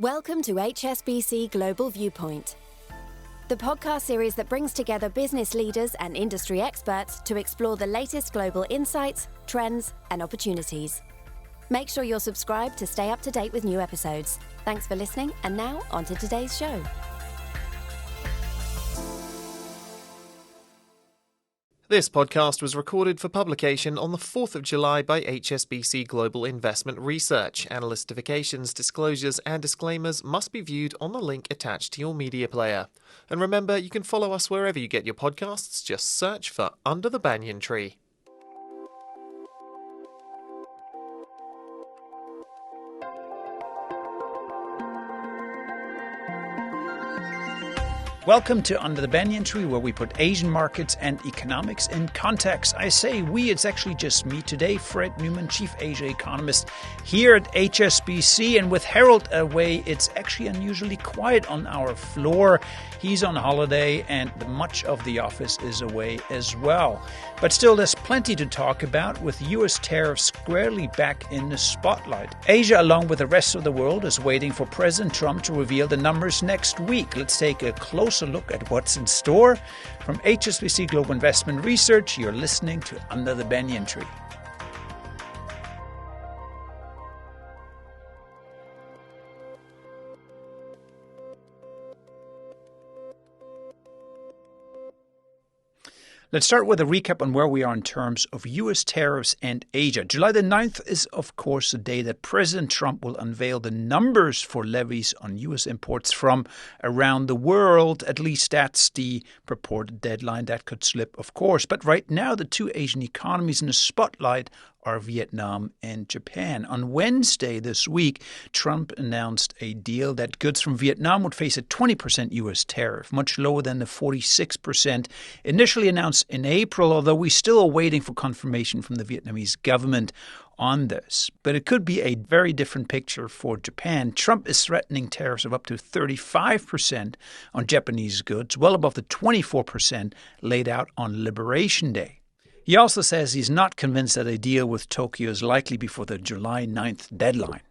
Welcome to HSBC Global Viewpoint, the podcast series that brings together business leaders and industry experts to explore the latest global insights, trends, and opportunities. Make sure you're subscribed to stay up to date with new episodes. Thanks for listening, and now on to today's show. This podcast was recorded for publication on the 4th of July by HSBC Global Investment Research. Analystifications, disclosures, and disclaimers must be viewed on the link attached to your media player. And remember, you can follow us wherever you get your podcasts. Just search for Under the Banyan Tree. Welcome to Under the Banyan Tree, where we put Asian markets and economics in context. I say we, it's actually just me today, Fred Neumann, Chief Asia Economist here at HSBC. And with Harold away, it's actually unusually quiet on our floor. He's on holiday and much of the office is away as well. But still, there's plenty to talk about with U.S. tariffs squarely back in the spotlight. Asia, along with the rest of the world, is waiting for President Trump to reveal the numbers next week. Let's take a closer look at what's in store. From HSBC Global Investment Research, you're listening to Under the Banyan Tree. Let's start with a recap on where we are in terms of U.S. tariffs and Asia. July the 9th is, of course, the day that President Trump will unveil the numbers for levies on U.S. imports from around the world. At least that's the purported deadline. That could slip, of course. But right now, the two Asian economies in the spotlight are Vietnam and Japan. On Wednesday this week, Trump announced a deal that goods from Vietnam would face a 20% U.S. tariff, much lower than the 46% initially announced in April, although we're still waiting for confirmation from the Vietnamese government on this. But it could be a very different picture for Japan. Trump is threatening tariffs of up to 35% on Japanese goods, well above the 24% laid out on Liberation Day. He also says he's not convinced that a deal with Tokyo is likely before the July 9th deadline.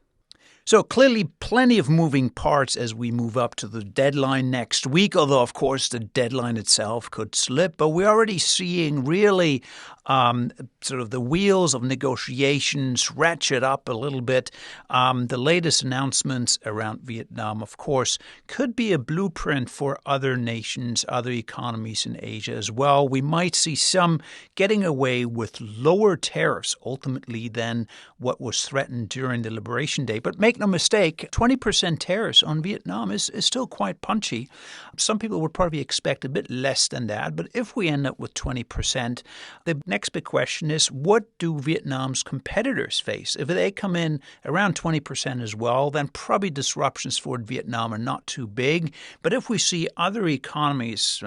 So clearly plenty of moving parts as we move up to the deadline next week, although, of course, the deadline itself could slip. But we're already seeing really sort of the wheels of negotiations ratchet up a little bit. The latest announcements around Vietnam, of course, could be a blueprint for other nations, other economies in Asia as well. We might see some getting away with lower tariffs ultimately than what was threatened during the Liberation Day. But make no mistake, 20% tariffs on Vietnam is still quite punchy. Some people would probably expect a bit less than that. But if we end up with 20%, the next big question is, what do Vietnam's competitors face? If they come in around 20% as well, then probably disruptions for Vietnam are not too big. But if we see other economies,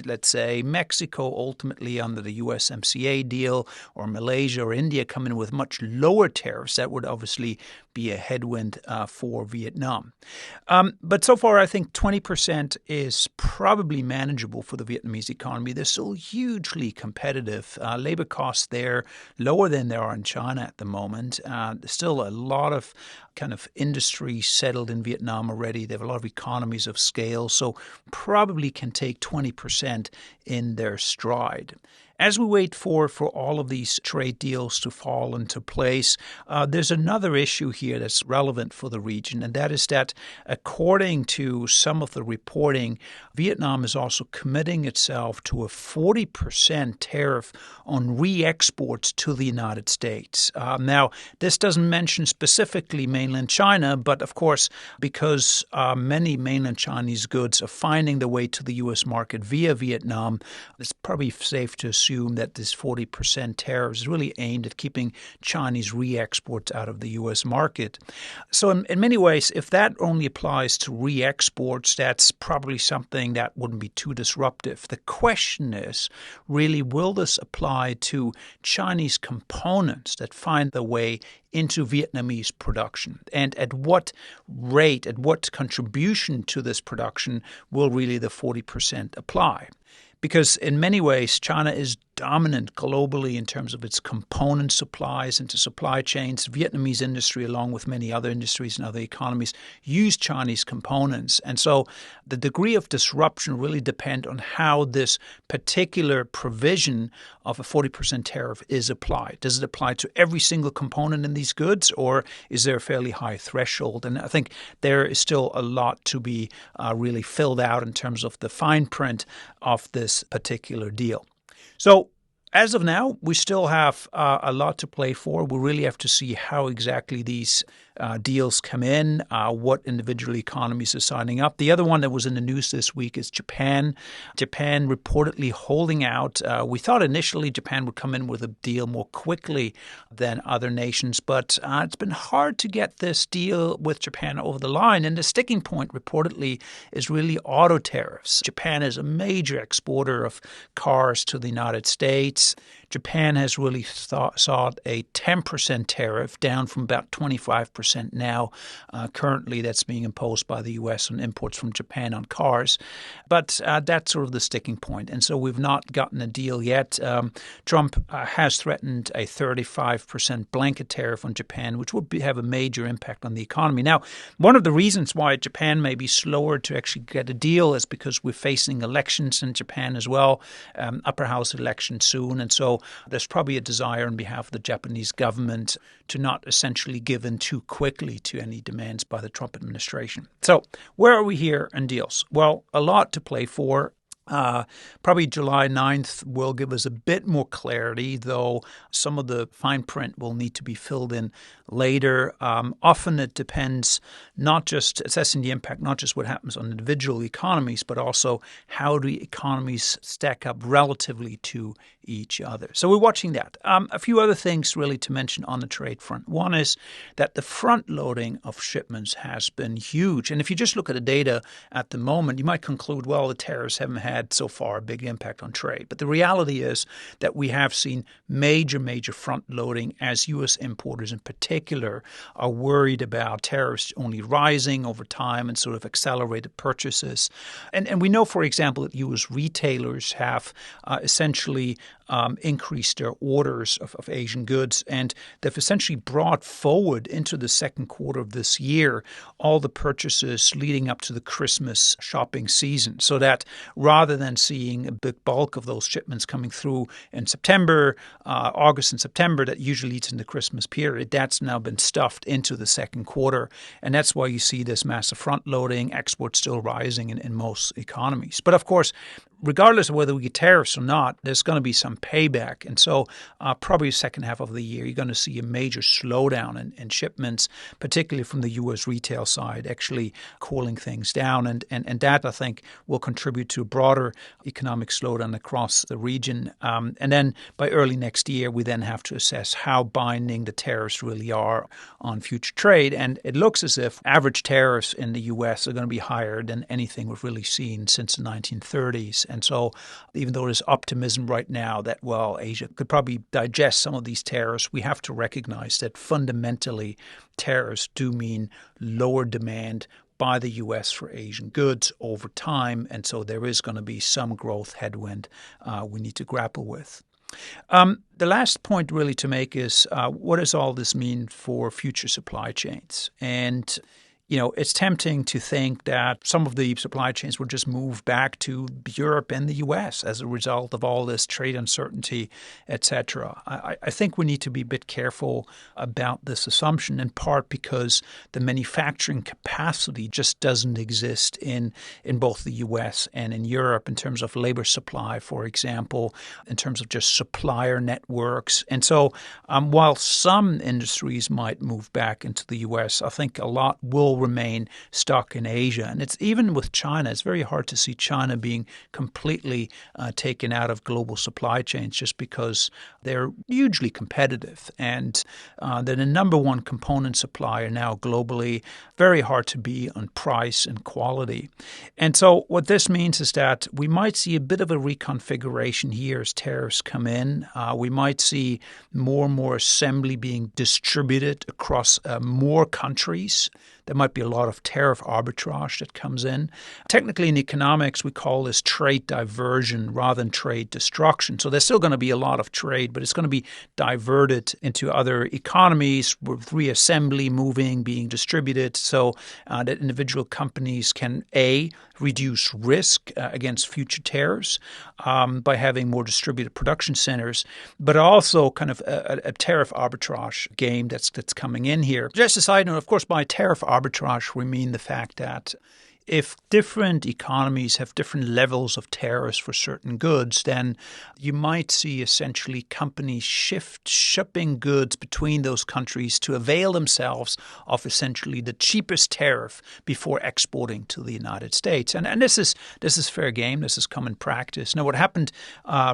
let's say Mexico ultimately under the USMCA deal, or Malaysia or India come in with much lower tariffs, that would obviously be a headwind for Vietnam. But so far, I think 20% is probably manageable for the Vietnamese economy. They're still hugely competitive. Labor costs there lower than they are in China at the moment. There's still a lot of kind of industry settled in Vietnam already. They have a lot of economies of scale, so probably can take 20% in their stride. As we wait for all of these trade deals to fall into place, there's another issue here that's relevant for the region, and that is that according to some of the reporting, Vietnam is also committing itself to a 40% tariff on re-exports to the United States. Now, this doesn't mention specifically mainland China, but of course, because many mainland Chinese goods are finding their way to the U.S. market via Vietnam, it's probably safe to assume that this 40% tariff is really aimed at keeping Chinese re-exports out of the U.S. market. So in many ways, if that only applies to re-exports, that's probably something that wouldn't be too disruptive. The question is, really, will this apply to Chinese components that find their way into Vietnamese production? And at what rate, at what contribution to this production will really the 40% apply? Because in many ways, China is dominant globally in terms of its component supplies into supply chains. Vietnamese industry, along with many other industries and other economies, use Chinese components. And so the degree of disruption really depends on how this particular provision of a 40% tariff is applied. Does it apply to every single component in these goods, or is there a fairly high threshold? And I think there is still a lot to be really filled out in terms of the fine print of this particular deal. So as of now, we still have a lot to play for. We really have to see how exactly these deals come in, what individual economies are signing up. The other one that was in the news this week is Japan. Japan reportedly holding out. We thought initially Japan would come in with a deal more quickly than other nations, but it's been hard to get this deal with Japan over the line. And the sticking point reportedly is really auto tariffs. Japan is a major exporter of cars to the United States. Japan has really sought a 10% tariff, down from about 25% now. Currently, that's being imposed by the U.S. on imports from Japan on cars. But that's sort of the sticking point. And so we've not gotten a deal yet. Trump has threatened a 35% blanket tariff on Japan, which would have a major impact on the economy. Now, one of the reasons why Japan may be slower to actually get a deal is because we're facing elections in Japan as well, upper house election soon. And so there's probably a desire on behalf of the Japanese government to not essentially give in too quickly to any demands by the Trump administration. So where are we here in deals? Well, a lot to play for. Probably July 9th will give us a bit more clarity, though some of the fine print will need to be filled in later. Often it depends not just assessing the impact, not just what happens on individual economies, but also how do economies stack up relatively to each other. So we're watching that. A few other things really to mention on the trade front. One is that the front loading of shipments has been huge. And if you just look at the data at the moment, you might conclude, well, the tariffs haven't had so far a big impact on trade. But the reality is that we have seen major front loading as U.S. importers in particular are worried about tariffs only rising over time and sort of accelerated purchases. And we know, for example, that U.S. retailers have essentially increased their orders of Asian goods, and they've essentially brought forward into the second quarter of this year all the purchases leading up to the Christmas shopping season, so that rather than seeing a big bulk of those shipments coming through in September, August and September, that usually leads in the Christmas period, that's now been stuffed into the second quarter. And that's why you see this massive front loading, exports still rising in most economies. But of course, regardless of whether we get tariffs or not, there's going to be some payback. And so probably the second half of the year, you're going to see a major slowdown in shipments, particularly from the U.S. retail side, actually cooling things down. And that, I think, will contribute to a broader economic slowdown across the region. And then by early next year, we then have to assess how binding the tariffs really are on future trade. And it looks as if average tariffs in the U.S. are going to be higher than anything we've really seen since the 1930s. And so even though there's optimism right now that, well, Asia could probably digest some of these tariffs, we have to recognize that fundamentally tariffs do mean lower demand by the U.S. for Asian goods over time. And so there is going to be some growth headwind we need to grapple with. The last point really to make is what does all this mean for future supply chains? And you know, it's tempting to think that some of the supply chains will just move back to Europe and the U.S. as a result of all this trade uncertainty, et cetera. I think we need to be a bit careful about this assumption, in part because the manufacturing capacity just doesn't exist in both the U.S. and in Europe in terms of labor supply, for example, in terms of just supplier networks. And so while some industries might move back into the U.S., I think a lot will remain stuck in Asia. And it's even with China, it's very hard to see China being completely taken out of global supply chains just because they're hugely competitive. And they're the number one component supplier now globally, very hard to be on price and quality. And so what this means is that we might see a bit of a reconfiguration here as tariffs come in. We might see more and more assembly being distributed across more countries. There might might be a lot of tariff arbitrage that comes in. Technically in economics, we call this trade diversion rather than trade destruction. So there's still going to be a lot of trade, but it's going to be diverted into other economies with reassembly, moving, being distributed, so that individual companies can, A, reduce risk against future tariffs by having more distributed production centers, but also kind of a tariff arbitrage game that's coming in here. Just a side note, of course, by tariff arbitrage, we mean the fact that if different economies have different levels of tariffs for certain goods, then you might see essentially companies shipping goods between those countries to avail themselves of essentially the cheapest tariff before exporting to the United States. And this is fair game. This is common practice. Now, what happened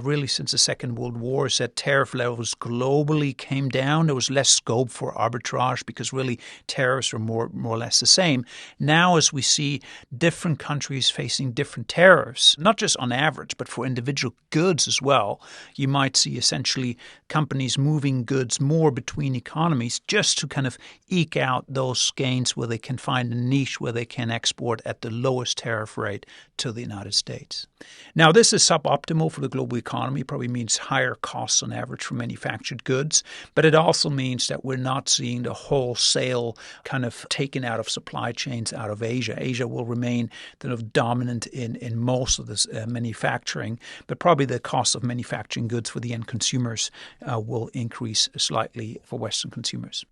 really since the Second World War is that tariff levels globally came down. There was less scope for arbitrage because really tariffs were more or less the same. Now, as we see different countries facing different tariffs, not just on average, but for individual goods as well, you might see essentially companies moving goods more between economies just to kind of eke out those gains where they can find a niche where they can export at the lowest tariff rate to the United States. Now, this is suboptimal for the global economy. It probably means higher costs on average for manufactured goods, but it also means that we're not seeing the wholesale kind of taken out of supply chains out of Asia. Asia will remain kind of dominant in most of this manufacturing, but probably the cost of manufacturing goods for the end consumers will increase slightly for Western consumers.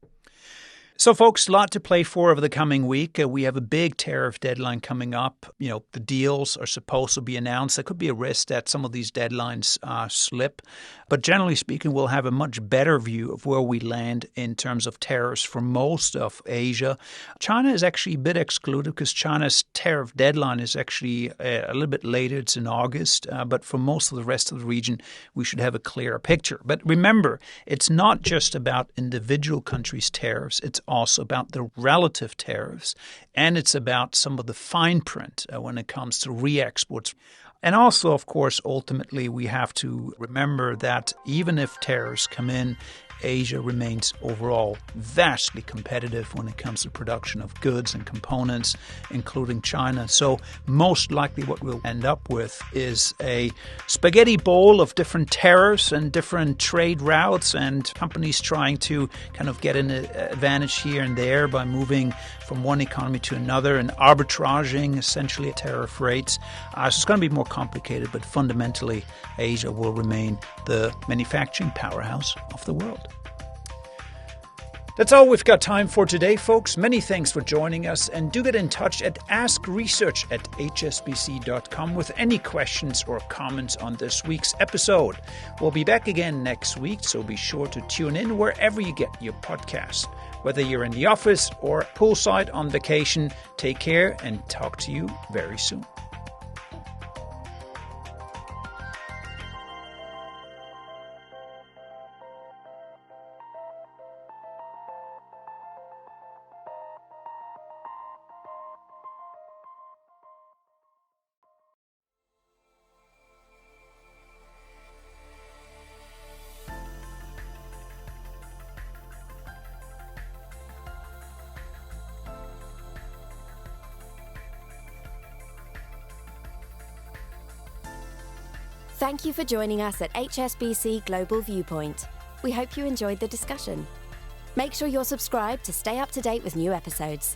So, folks, a lot to play for over the coming week. We have a big tariff deadline coming up. You know, the deals are supposed to be announced. There could be a risk that some of these deadlines slip. But generally speaking, we'll have a much better view of where we land in terms of tariffs for most of Asia. China is actually a bit excluded because China's tariff deadline is actually a little bit later. It's in August. But for most of the rest of the region, we should have a clearer picture. But remember, it's not just about individual countries' tariffs. It's also about the relative tariffs, and it's about some of the fine print when it comes to re-exports. And also, of course, ultimately, we have to remember that even if tariffs come in, Asia remains overall vastly competitive when it comes to production of goods and components, including China. So most likely what we'll end up with is a spaghetti bowl of different tariffs and different trade routes and companies trying to kind of get an advantage here and there by moving from one economy to another and arbitraging essentially at tariff rates. So it's going to be more complicated, but fundamentally Asia will remain the manufacturing powerhouse of the world. That's all we've got time for today, folks. Many thanks for joining us, and do get in touch at askresearch@hsbc.com with any questions or comments on this week's episode. We'll be back again next week, so be sure to tune in wherever you get your podcasts. Whether you're in the office or poolside on vacation, take care and talk to you very soon. Thank you for joining us at HSBC Global Viewpoint. We hope you enjoyed the discussion. Make sure you're subscribed to stay up to date with new episodes.